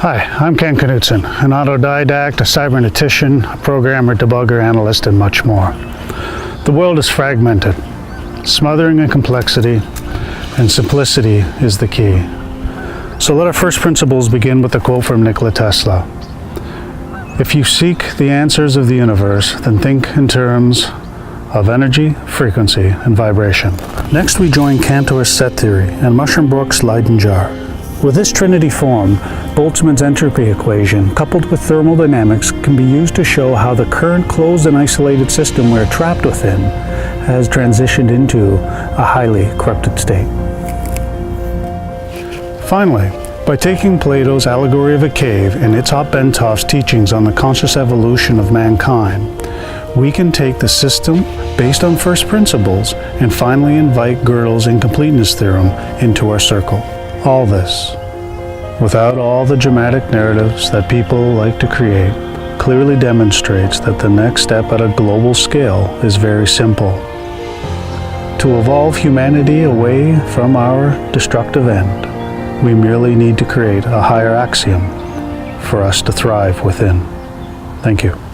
Hi, I'm Ken Knudsen, an autodidact, a cybernetician, a programmer, debugger, analyst, and much more. The world is fragmented, smothering in complexity, and simplicity is the key. So let our first principles begin with a quote from Nikola Tesla. If you seek the answers of the universe, then think in terms of energy, frequency, and vibration. Next, we join Cantor's set theory and Mushrombrook's Leyden jar. With this trinity form, Boltzmann's entropy equation, coupled with thermodynamics, can be used to show how the current closed and isolated system we're trapped within has transitioned into a highly corrupted state. Finally, by taking Plato's allegory of a cave and Itzhak Bentov's teachings on the conscious evolution of mankind, we can take the system based on first principles and finally invite Gödel's incompleteness theorem into our circle. All this, without all the dramatic narratives that people like to create, clearly demonstrates that the next step at a global scale is very simple. To evolve humanity away from our destructive end, we merely need to create a higher axiom for us to thrive within. Thank you.